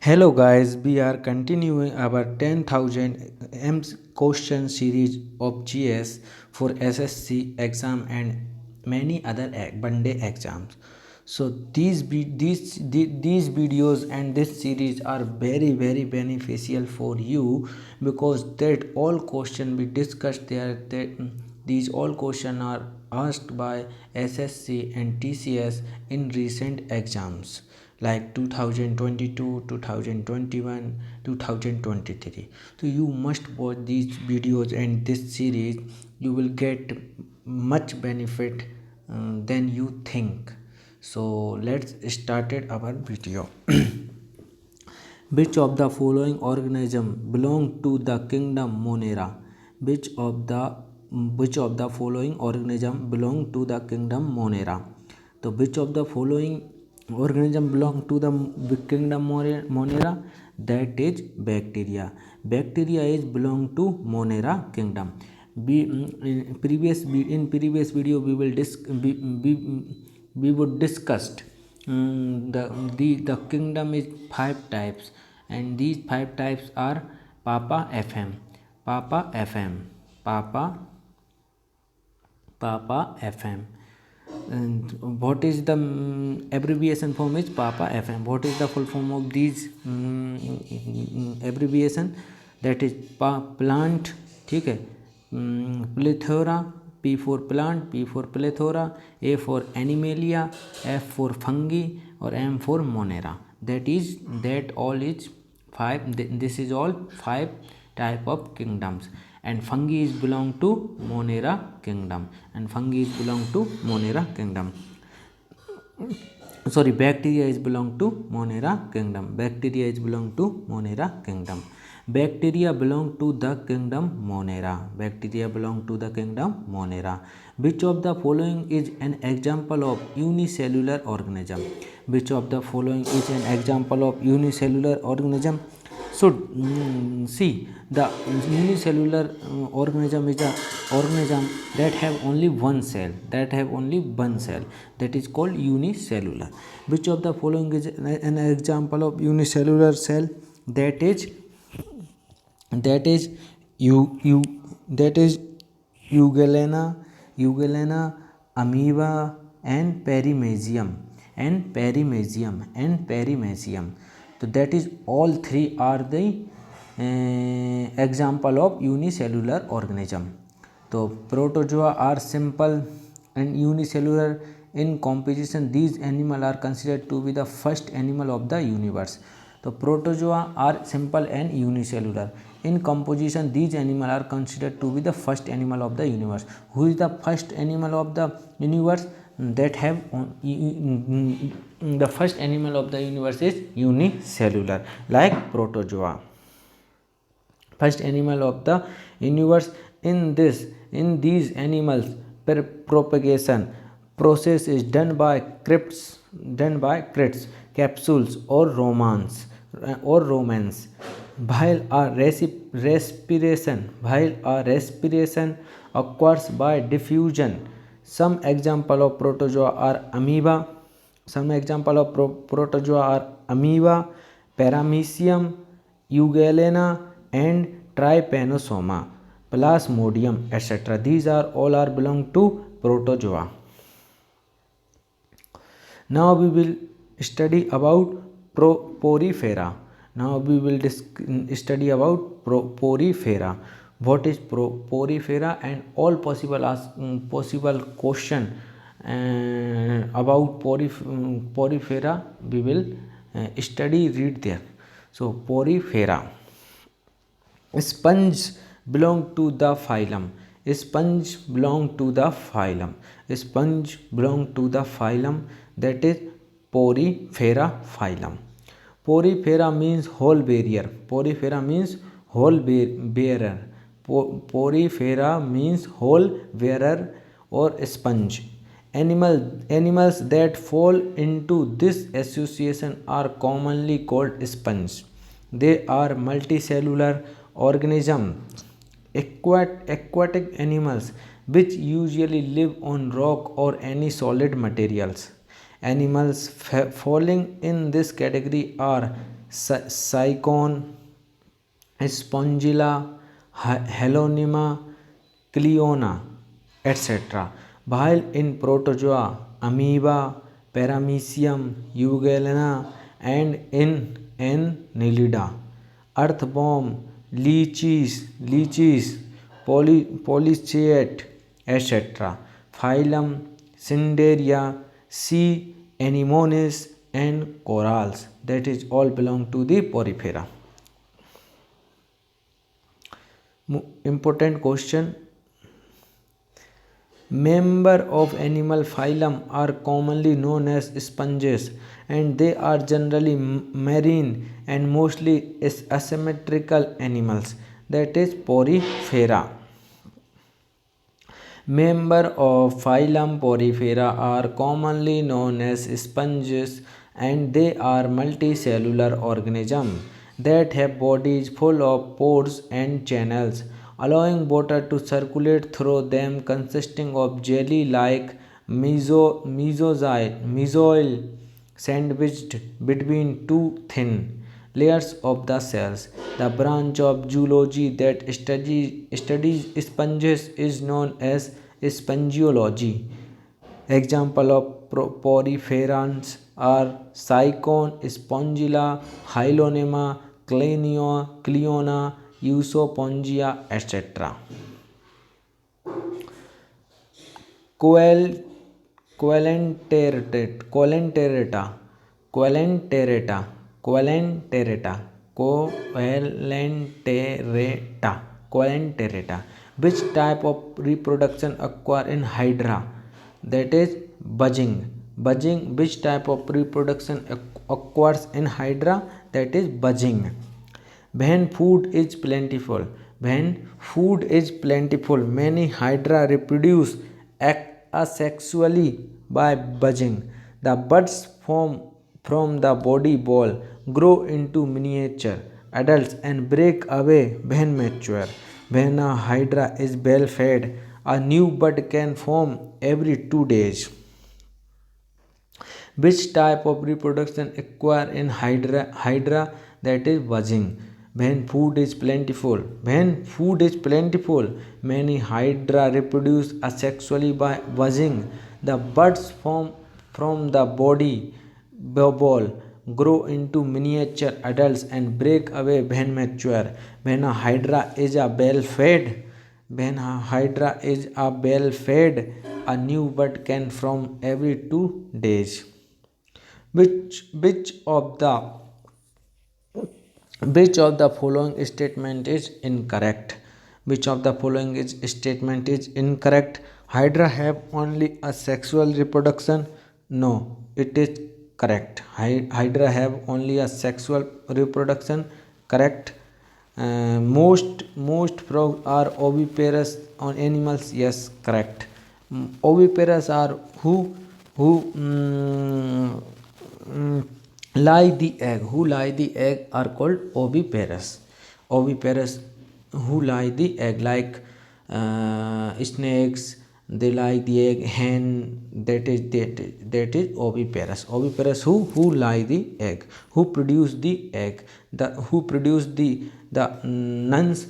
Hello guys, we are continuing our 10,000 M's question series of GS for SSC exam and many other one day exams. So these videos and this series are very beneficial for you because that all question we discussed there these all question are asked by SSC and TCS in recent exams like 2022, 2021, 2023. So you must watch these videos and this series. You will get much benefit than you think. So let's start our video. Which of the following organism belong to the kingdom Monera? Which of the following organism belong to the kingdom Monera? So which of the following organism belong to the kingdom Monera? That is bacteria. Bacteria is belong to Monera kingdom. In previous video we would discussed the kingdom is 5 types, and these 5 types are Papa FM, Papa FM, Papa Papa FM. And what is the abbreviation form is Papa FM. What is the full form of these abbreviation? That is plant, ठीक है, plethora, P for plant, P for plethora, A for animalia, F for fungi, or M for monera. That all is 5. This is all 5 type of kingdoms, and fungi is belong to Monera kingdom, sorry, bacteria is belong to Monera kingdom. Bacteria belong to the kingdom Monera. Which of the following is an example of unicellular organism? So see, the unicellular organism is a organism that have only one cell. That is called unicellular. Which of the following is an example of unicellular cell? That is Euglena, amoeba, and perimysium. So that is all 3 are the example of unicellular organism. So protozoa are simple and unicellular in composition. These animals are considered to be the first animal of the universe. So protozoa are simple and unicellular in composition. These animals are considered to be the first animal of the universe. Who is the first animal of the universe? The first animal of the universe is unicellular, like protozoa. First animal of the universe. In these animals, propagation process is done by crypts, capsules, or romans. While a respiration occurs by diffusion. Some example of protozoa are amoeba, Paramecium, Euglena, and Trypanosoma, Plasmodium, etc. These are all belong to protozoa. Now we will study about porifera. What is porifera, and all possible question about porifera we will read there. So porifera. Sponge belong to the phylum. That is porifera phylum. Porifera means whole bearer. Porifera means whole bearer or sponge. Animals that fall into this association are commonly called sponge. They are multicellular organisms, aquatic animals which usually live on rock or any solid materials. Animals falling in this category are Sycon, Spongilla, Helonyma, Cleona, etc. While in Protozoa, Amoeba, Paramecium, Euglena, and in Annelida, earthworm, leeches, polychaete, etc. Phylum Cinderia, sea anemones, and corals. That is all belong to the Porifera. Important question. Member of animal phylum are commonly known as sponges, and they are generally marine and mostly asymmetrical animals. That is Porifera. Members of phylum Porifera are commonly known as sponges, and they are multicellular organisms that have bodies full of pores and channels, allowing water to circulate through them, consisting of jelly-like mesozoil sandwiched between two thin layers of the cells. The branch of zoology that studies sponges is known as spongiology. Example of poriferans are Sycon, Spongilla, Hylonemma, Cleona, Eusopongia, etc. Coel, Coelenterata, Coelenterata, Coelenterata, Coelenterata, Coelenterata. Which type of reproduction occur in Hydra? That is buzzing. Buzzing. Which type of reproduction occurs in Hydra? That is buzzing. When food is plentiful, many hydra reproduce asexually by buzzing. The buds form from the body ball, grow into miniature adults, and break away when mature. When a hydra is well fed, a new bud can form every 2 days. Which type of reproduction occur in Hydra? That is buzzing. When food is plentiful, many hydra reproduce asexually by buzzing. The buds form from the body ball, grow into miniature adults, and break away when mature. When a hydra is well fed, a new bud can form every 2 days. Which of the following statement is incorrect? Which of the following statement is incorrect? Hydra have only a sexual reproduction? No, it is correct. Hydra have only a sexual reproduction. Correct. Most frogs are oviparous on animals. Yes, correct. Oviparous are who lie the egg. Who lie the egg are called oviparous. Oviparous who lie the egg, like snakes. They lie the egg. Hen, that is oviparous. Oviparous who lie the egg, who produce the egg, who produce the nuns,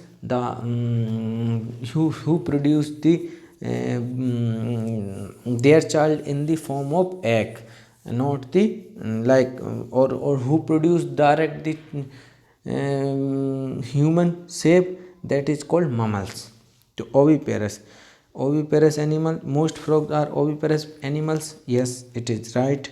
who produce the their child in the form of egg, not the like or who produce direct the human shape, that is called mammals. To oviparous animal. Most frogs are oviparous animals. Yes, it is right.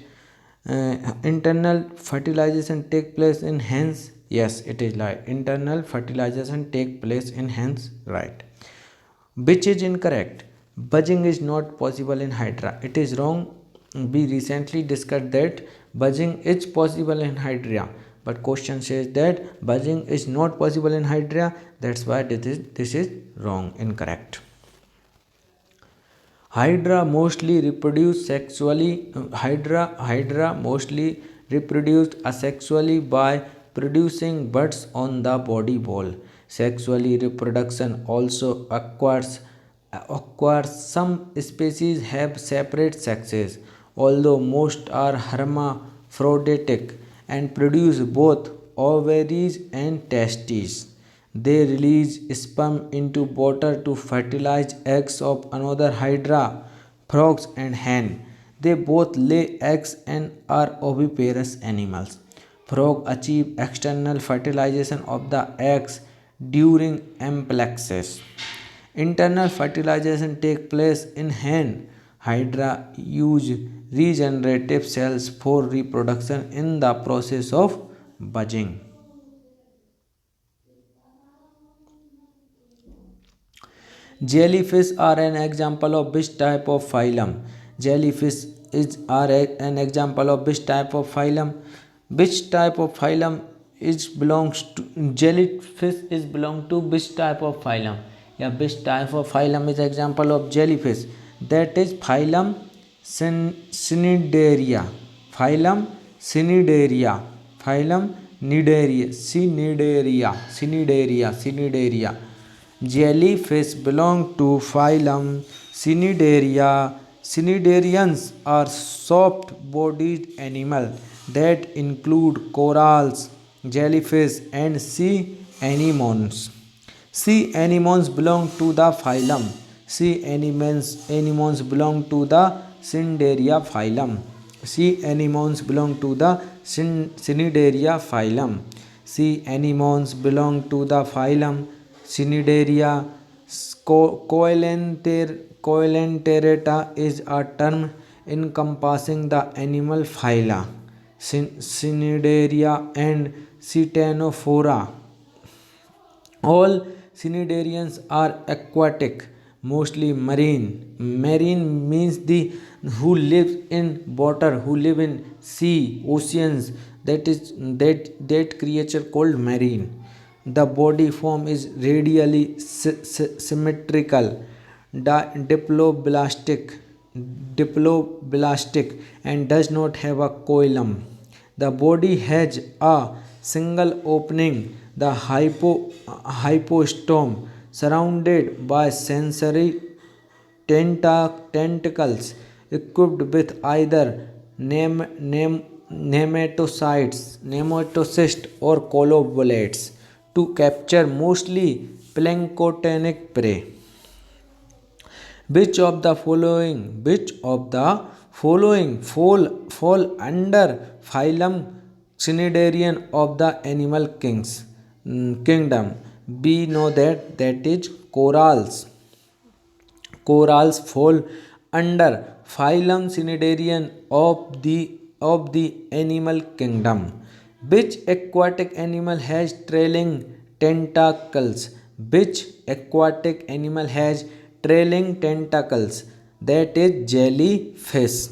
Internal fertilization take place in hens. Yes, it is right. Internal fertilization take place in hens. Right. Which is incorrect? Buzzing is not possible in hydra. It is wrong. We recently discussed that buzzing is possible in hydra, but question says that buzzing is not possible in hydra. That's why this is wrong, incorrect. Hydra mostly reproduce sexually. Hydra mostly reproduced asexually by producing buds on the body wall. Sexually reproduction also occurs. Some species have separate sexes, although most are hermaphroditic and produce both ovaries and testes. They release sperm into water to fertilize eggs of another hydra, frogs and hen. They both lay eggs and are oviparous animals. Frog achieve external fertilization of the eggs during amplexus. Internal fertilization takes place in hen. Hydra use regenerative cells for reproduction in the process of budging. Jellyfish are an example of which type of phylum? Jellyfish an example of which type of phylum? Which type of phylum is belongs to jellyfish is belong to which type of phylum? Yeah, which type of phylum is example of jellyfish? That is phylum Cnidaria. Phylum Cnidaria. Phylum Cnidaria. Jellyfish belong to phylum Cnidaria. Cnidarians are soft-bodied animals that include corals, jellyfish, and sea anemones. Sea anemones belong to the phylum. Sea anemones belong to the Cnidaria phylum. Sea anemones belong to the Cnidaria phylum. Sea anemones belong to the phylum Cnidaria. Coelenterata is a term encompassing the animal phyla Cnidaria and Ctenophora. All cnidarians are aquatic, mostly marine. Marine means the who live in water, who live in sea, oceans. That creature called marine. The body form is radially symmetrical, diploblastic, and does not have a coelom. The body has a single opening, the hypostome, surrounded by sensory tentacles equipped with either nematocysts or colobolates to capture mostly planktonic prey. Which of the following fall under phylum Cnidarian of the animal kingdom? We know that is corals. Corals fall under phylum Cnidarian of the animal kingdom. Which aquatic animal has trailing tentacles? Which aquatic animal has trailing tentacles? That is jellyfish.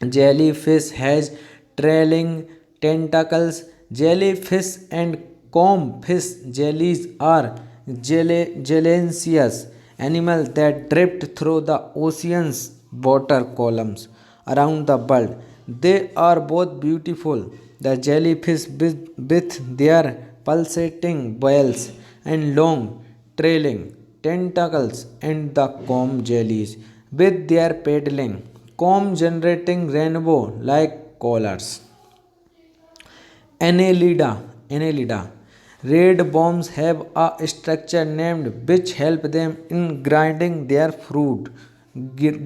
Jellyfish has trailing tentacles. Jellyfish and combfish jellies are gelatinous animals that drift through the ocean's water columns around the world. They are both beautiful. The jellyfish with their pulsating bills and long trailing tentacles, and the comb jellies with their paddling comb generating rainbow like collars. Annelida. Red bombs have a structure named which help them in grinding their food. Red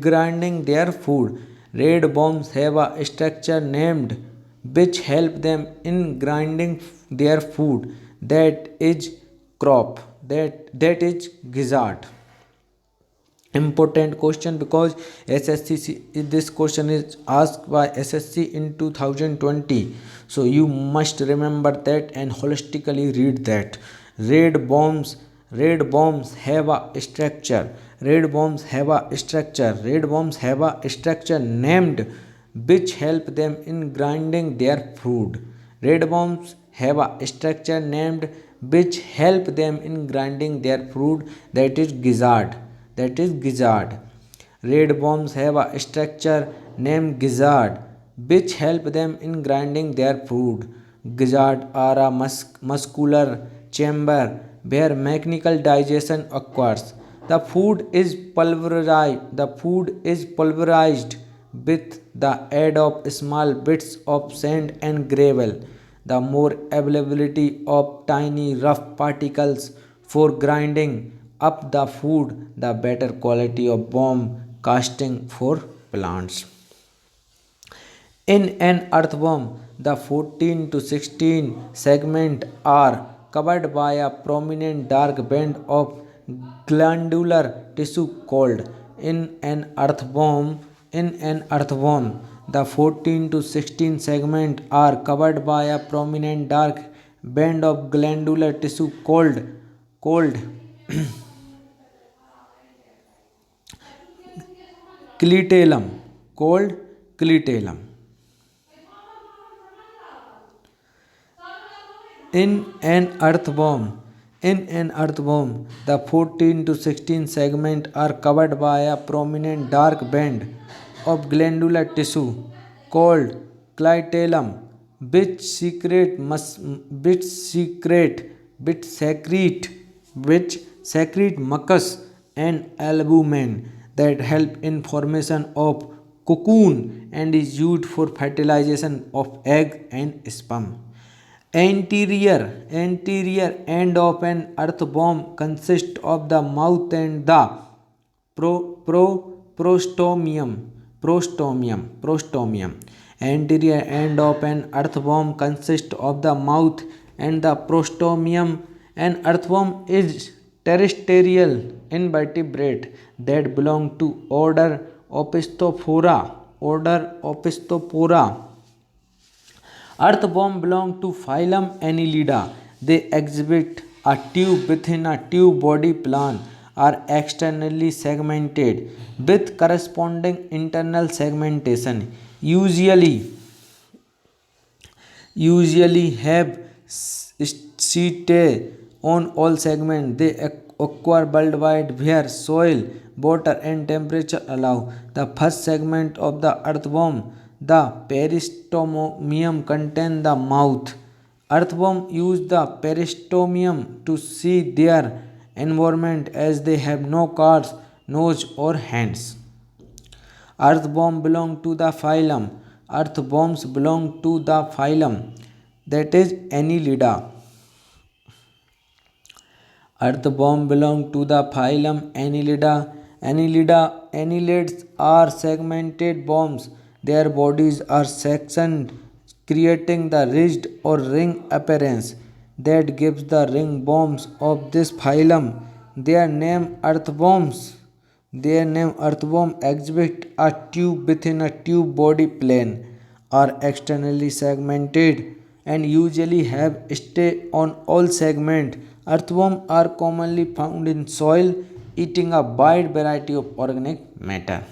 bombs have a structure named which help them in grinding their food. That is crop. That is gizzard. Important question because SSC this question is asked by SSC in 2020, so you must remember that and holistically read that. Red bombs have a structure. Red bombs have a structure named which help them in grinding their food. Red bombs have a structure named which help them in grinding their food. That is gizzard. Red bombs have a structure named gizzard which help them in grinding their food. Gizzard are a muscular chamber where mechanical digestion occurs. The food is pulverized with the aid of small bits of sand and gravel. The more availability of tiny rough particles for grinding up the food, the better quality of bomb casting for plants. In an earthworm, the 14 to 16 segments are covered by a prominent dark band of glandular tissue called in an earthworm, the 14 to 16 segments are covered by a prominent dark band of glandular tissue called clitellum called clitellum. In an earthworm, the 14 to 16 segments are covered by a prominent dark band of glandular tissue called clitellum, which secrete mus- which secrete mucus and albumin that help in formation of cocoon and is used for fertilization of egg and sperm. Anterior end of an earthworm consists of the mouth and the prostomium. Anterior end of an earthworm consists of the mouth and the prostomium. An earthworm is terrestrial invertebrate that belong to order Opisthophora. Earthworms belong to phylum Annelida. They exhibit a tube within a tube body plan, are externally segmented with corresponding internal segmentation. Usually have setae on all segments. They occur worldwide where soil, water, and temperature allow. The first segment of the earthworm, the peristomium, contains the mouth. Earthworms use the peristomium to see their environment as they have no cars, nose, or hands. Earthworms belong to the phylum. Earthworms belong to the phylum that is Annelida. Earthworms belong to the phylum Annelida. Annelids are segmented worms. Their bodies are sectioned, creating the ridged or ring appearance that gives the ringworms of this phylum their name. Earthworm exhibit a tube within a tube body plan, are externally segmented, and usually have stay on all segments. Earthworms are commonly found in soil, eating a wide variety of organic matter.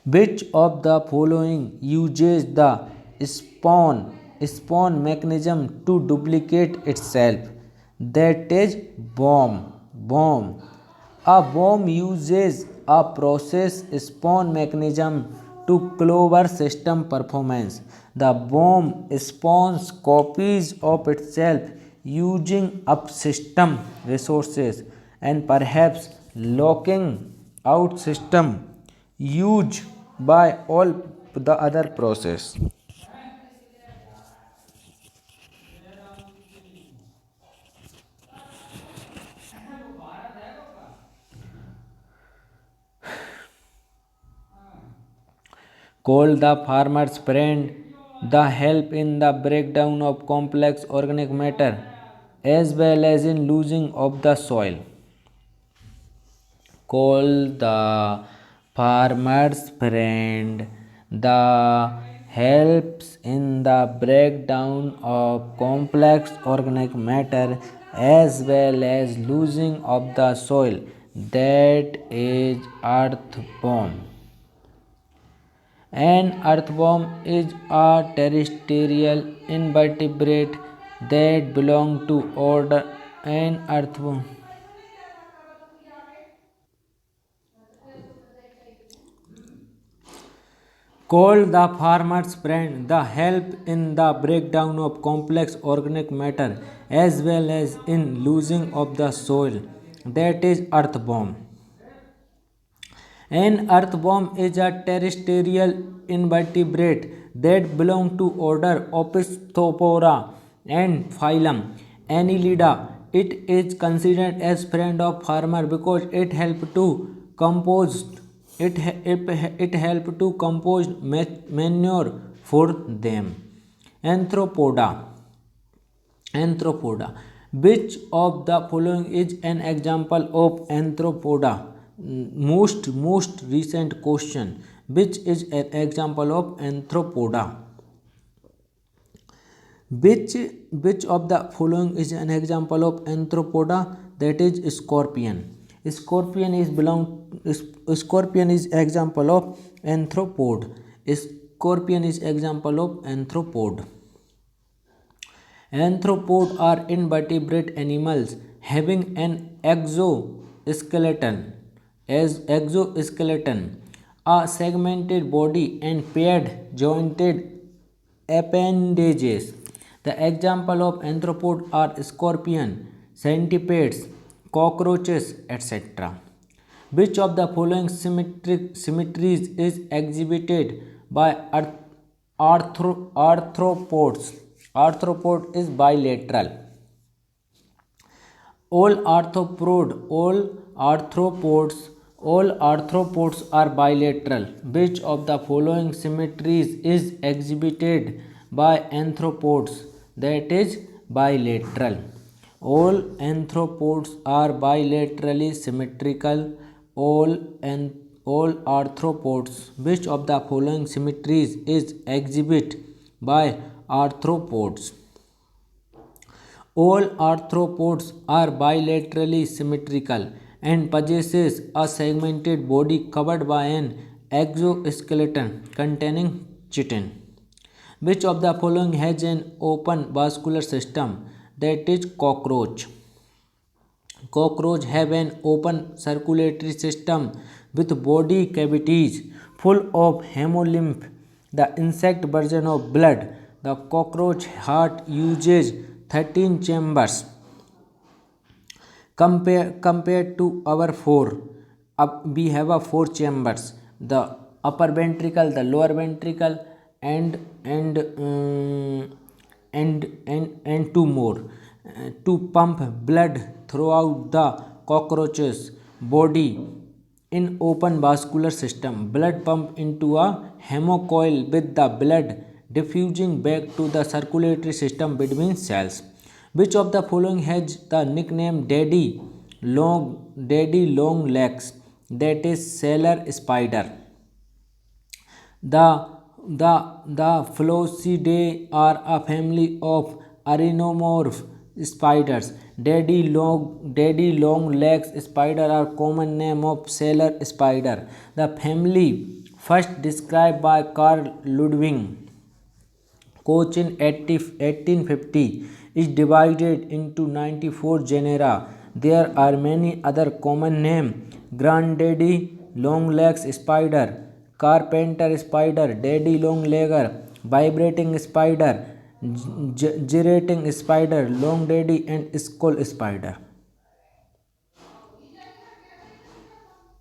Which of the following uses the spawn mechanism to duplicate itself? That is worm. A worm uses a process spawn mechanism to clover system performance. The worm spawns copies of itself using up system resources and perhaps locking out system used by all the other process. Called the farmer's friend, the help in the breakdown of complex organic matter as well as in losing of the soil. Called the farmer's friend, the helps in the breakdown of complex organic matter as well as losing of the soil. That is earthworm. An earthworm is a terrestrial invertebrate that belong to order an earthworm. Called the farmer's friend, the help in the breakdown of complex organic matter as well as in losing of the soil. That is earthworm. An earthworm is a terrestrial invertebrate that belong to order Opisthophora and phylum Annelida. It is considered as friend of farmer because it help to compose it help to compose manure for them. Anthropoda. Anthropoda. Which of the following is an example of anthropoda? Most recent question. Which is an example of anthropoda? Which which of the following is an example of anthropoda? That is scorpion. Scorpion is example of anthropod. Scorpion is example of anthropod. Arthropods are invertebrate animals having an exoskeleton, a segmented body, and paired jointed appendages. The example of arthropods are scorpion, centipedes, cockroaches, etc. Which of the following symmetries is exhibited by arthropods? Arthropod is bilateral. All arthropods are bilateral. Which of the following symmetries is exhibited by arthropods? That is bilateral. All arthropods are bilaterally symmetrical. All arthropods. Which of the following symmetries is exhibited by arthropods? All arthropods are bilaterally symmetrical and possesses a segmented body covered by an exoskeleton containing chitin. Which of the following has an open vascular system? That is cockroach. Cockroach have an open circulatory system with body cavities full of hemolymph, the insect version of blood. The cockroach heart uses 13 chambers compared to our 4. We have a 4 chambers: the upper ventricle, the lower ventricle, and two more to pump blood throughout the cockroach's body. In open vascular system, blood pump into a hemocoil with the blood diffusing back to the circulatory system between cells. Which of the following has the nickname Daddy Long Legs? That is sailor spider. The the Phalocidae are a family of arenomorph spiders. Daddy long legs spider are common name of sailor spider. The family first described by Carl Ludwig Koch in 1850 is divided into 94 genera. There are many other common names: granddaddy, long-legs spider, carpenter spider, daddy long-legger, vibrating spider, gyrating spider, long daddy, and skull spider.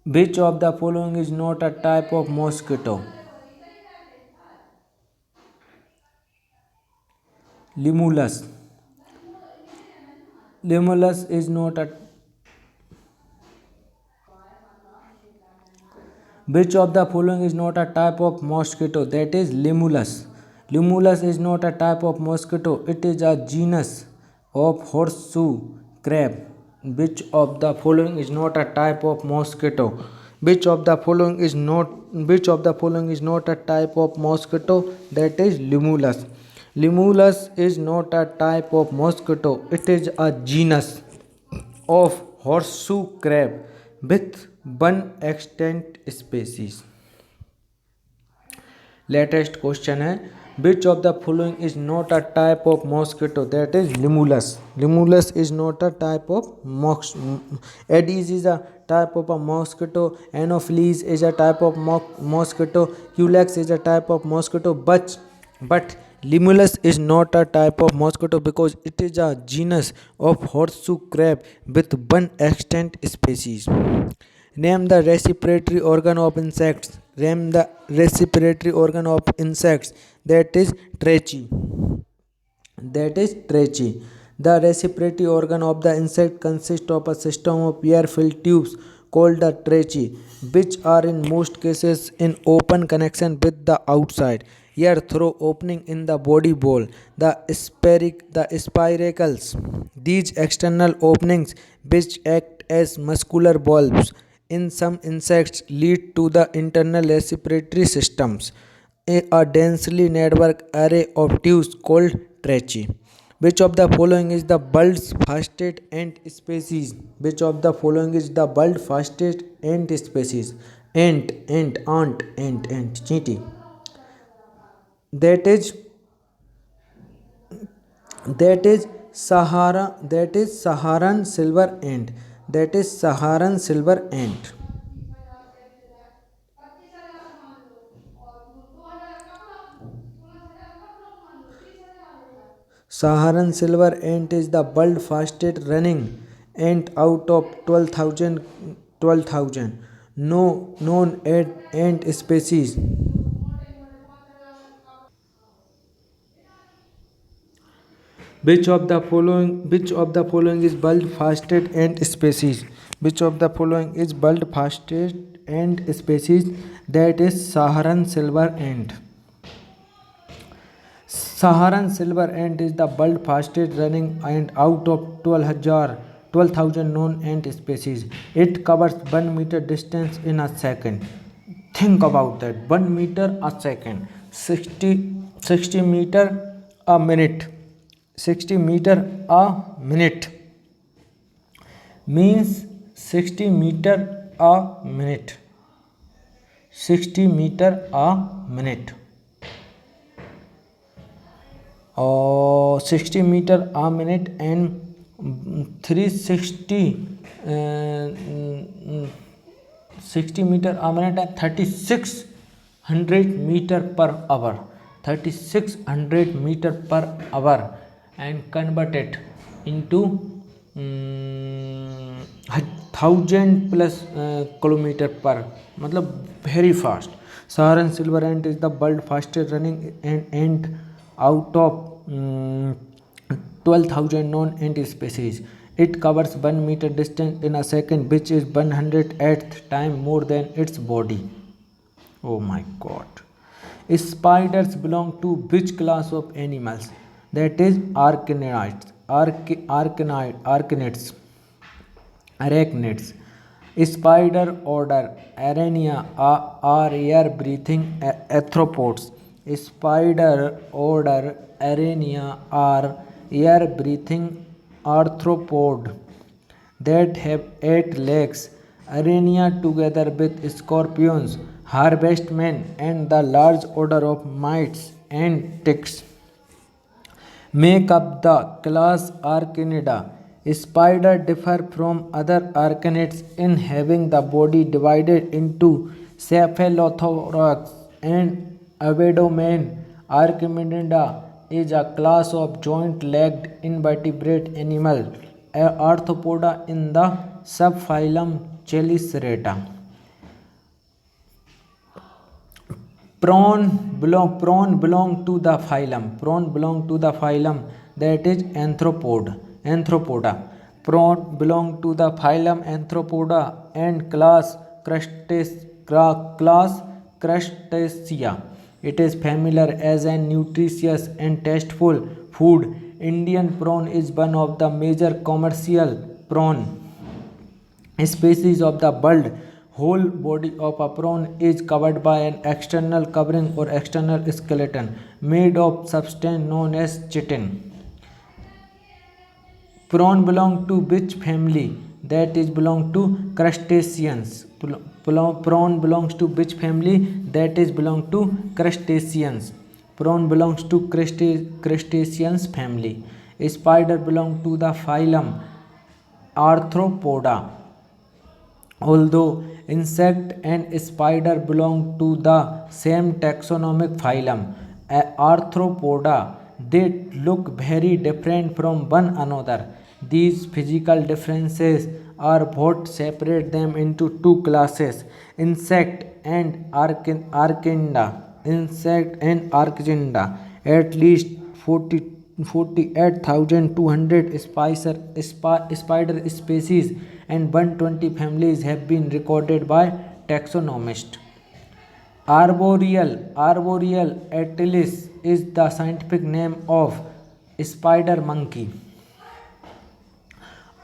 Which of the following is not a type of mosquito? Limulus. Limulus is not a. Which of the following is not a type of mosquito? That is Limulus. Limulus is not a type of mosquito. It is a genus of horseshoe crab. Which of the following is not a type of mosquito? Which of the following is not a type of mosquito? That is Limulus. Limulus is not a type of mosquito. It is a genus of horseshoe crab with one extant species. Latest question है, which of the following is not a type of mosquito? That is Limulus. Limulus is not a type of Aedes is a type of a mosquito. Anopheles is a type of mosquito. Culex is a type of mosquito. But Limulus is not a type of mosquito because it is a genus of horseshoe crab with one extant species. Name the respiratory organ of insects. Name the respiratory organ of insects. that is trachea. That is trachea. The respiratory organ of the insect consists of a system of air-filled tubes called the trachea, which are in most cases in open connection with the outside air through opening in the body wall, the spiracles. These external openings, which act as muscular valves in some insects, lead to the internal respiratory systems, a densely networked array of tubes called trachea. Which of the following is the world's fastest ant species? Which of the following is the world's fastest ant species? Ant, cheaty. That is that is Saharan silver ant. That is Saharan silver ant. Saharan silver ant is the world's fastest running ant out of 12,000 no known ant species. Which of the following is world fastest ant species? Which of the following is world fastest ant species? That is Saharan silver ant. Saharan silver ant is the world fastest running ant out of 12,000 known ant species. It covers 1 meter distance in a second. Think about that. 1 meter a second. 60 meter a minute. 60 meter a minute means 60 meter a minute. 60 meter a minute. 60 meter a minute and 360 60 meter a minute and 3600 meter per hour. 3600 meter per hour and convert it into 1000 plus kilometer per, मतलब very fast. Saharan silver ant is the world fastest running ant out of 12,000 known ant species. It covers 1 meter distance in a second, which is 108th time more than its body. Oh my god. Spiders belong to which class of animals? That is arachnids. Arachnids. Spider order Arania are air-breathing arthropods. Spider order Arania are air-breathing arthropod that have 8 legs. Arania, together with scorpions, harvestmen, and the large order of mites and ticks, make up the class Arachnida. Spiders differ from other arachnids in having the body divided into cephalothorax and abdomen. Arachnida is a class of joint-legged invertebrate animal, arthropoda in the subphylum Chelicerata. Prawn belong to the phylum that is Arthropoda. Prawn belong to the phylum Arthropoda and class Crustacea. It is familiar as a nutritious and tasteful food. Indian prawn is one of the major commercial prawn species of the world. Whole body of a prawn is covered by an external covering or external skeleton made of substance known as chitin. Prawn belong to which family? That is belong to crustaceans. Prawn belongs to which family? That is belong to crustaceans. Prawn belongs to crustaceans family. Spider belong to the phylum Arthropoda. Although insect and spider belong to the same taxonomic phylum, Arthropoda, they look very different from one another. These physical differences are what separate them into two classes, insect and arachnida. insect and archinda. At least 48,200 spider species and 120 families have been recorded by taxonomists. Arboreal Atlas is the scientific name of spider monkey.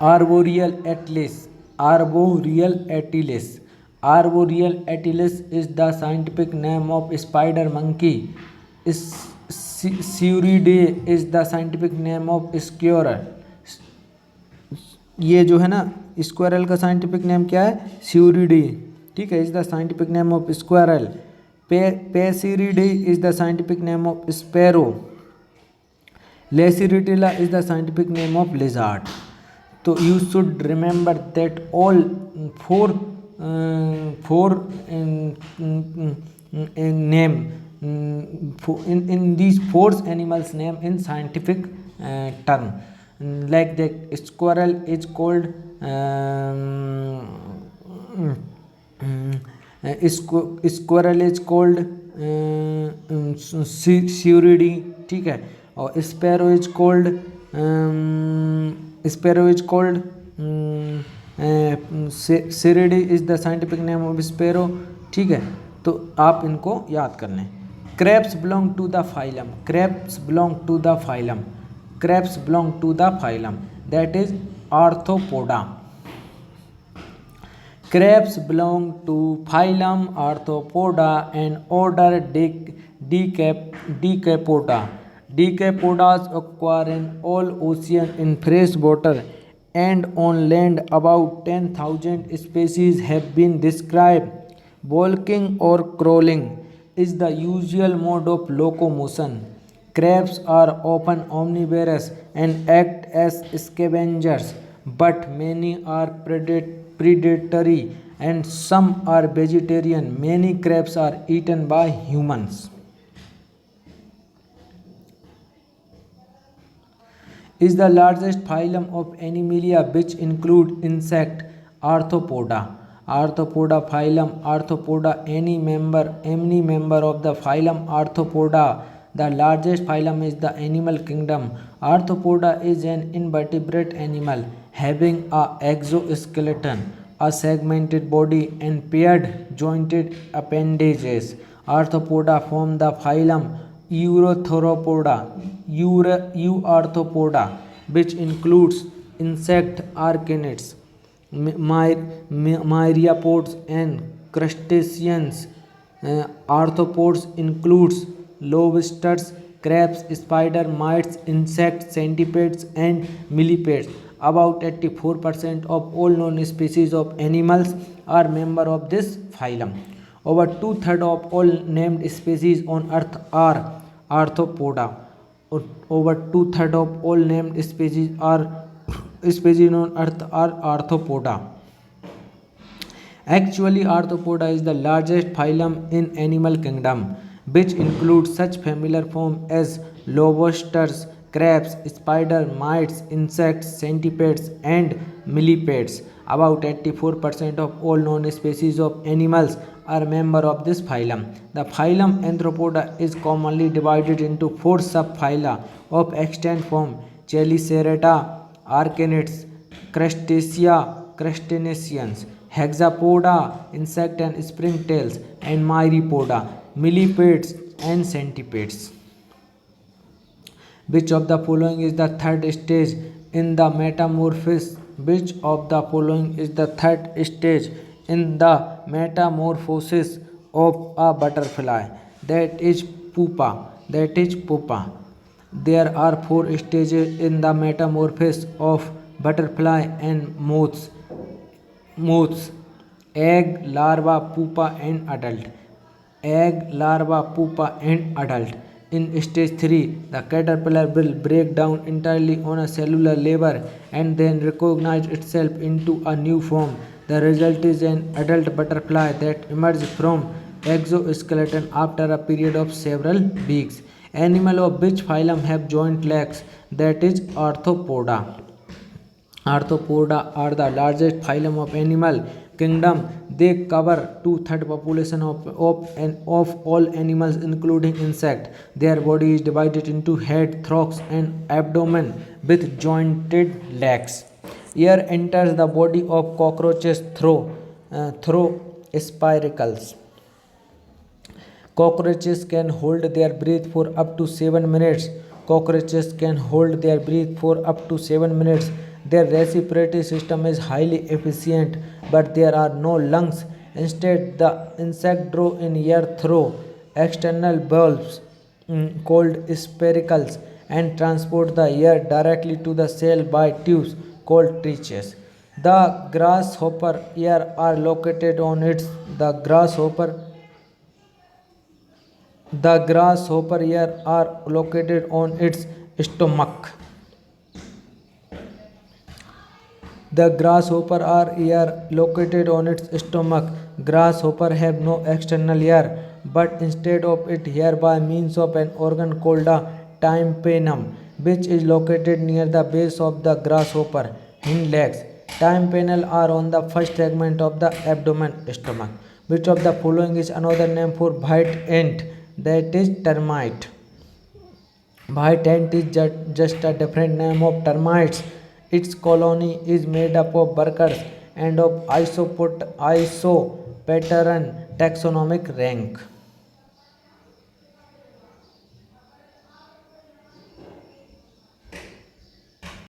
Arboreal Atlas. Arboreal Atlas. Arboreal Atlas is the scientific name of spider monkey. Sciuridae is the scientific name of squirrel. ये जो है ना squirrel का scientific name क्या है? Sciuridae. ठीक है, is the scientific name of squirrel. Passeridae is the scientific name of sparrow. Lacertilia is the scientific name of lizard. तो you should remember that all four name in these four animals name in scientific term. Like the squirrel is called Sciuridae. ठीक है, और sparrow is called Sciuridae is the scientific name of sparrow. ठीक है, तो आप इनको याद कर लें. Crabs belong to the phylum. Crabs belong to the phylum. Crabs belong to the phylum that is Arthropoda. Crabs belong to phylum Arthropoda and order Decapoda. Decapodas occur in all ocean in fresh water and on land. About 10,000 species have been described. Walking or crawling is the usual mode of locomotion. Crabs are often omnivorous and act as scavengers, but many are predatory and some are vegetarian. Many crabs are eaten by humans. Is the largest phylum of Animalia, which include insect Arthropoda. Arthropoda phylum Arthropoda, any member of the phylum Arthropoda. The largest phylum is the animal kingdom. Arthropoda is an invertebrate animal having a exoskeleton, a segmented body and paired jointed appendages. Arthropoda form the phylum Euarthropoda, which includes insect arachnids, myriapods and crustaceans. Arthropods includes lobsters, crabs, spider, mites, insects, centipedes and millipedes. About 84% of all known species of animals are member of this phylum. Over 2/3 of all named species on earth are arthropoda. Over 2/3 of all named species on earth are arthropoda. Actually, Arthropoda is the largest phylum in animal kingdom, which includes such familiar forms as lobsters, crabs, spider, mites, insects, centipedes and millipedes. About 84% of all known species of animals are member of this phylum. The phylum Arthropoda is commonly divided into 4 subphyla of extant form: Chelicerata, arachnids, crustacea, crustaceans, hexapoda, insect and springtails, and myriapoda, millipedes and centipedes. Which of the following is the third stage in the metamorphosis? Which of the following is the third stage in the metamorphosis of a butterfly? That is pupa. There are 4 stages in the metamorphosis of butterfly and moths: egg, larva, pupa and adult. Egg, larva, pupa and adult. In stage 3, the caterpillar will break down entirely on a cellular level and then recognize itself into a new form. The result is an adult butterfly that emerges from exoskeleton after a period of several weeks. Animal of which phylum have joint legs? That is Arthropoda. Arthropoda are the largest phylum of animal kingdom. They cover two-thirds population of all animals, including insect. Their body is divided into head, thorax, and abdomen with jointed legs. Air enters the body of cockroaches through spiracles. Cockroaches can hold their breath for up to 7 minutes. Cockroaches can hold their breath for up to 7 minutes. Their respiratory system is highly efficient, but there are no lungs. Instead, the insect draw in air through external bulbs called spiracles and transport the air directly to the cell by tubes called tracheids. The grasshopper ear are located on its the grasshopper the grasshopper ear are located on its stomach. The grasshopper are ear located on its stomach. Grasshopper have no external ear, but instead of it hear by means of an organ called a tympanum, which is located near the base of the grasshopper hind legs. Tympanal are on the first segment of the abdomen stomach. Which of the following is another name for white ant? That is termite. White ant is just a different name of termites. Its colony is made up of workers and of isopattern taxonomic rank.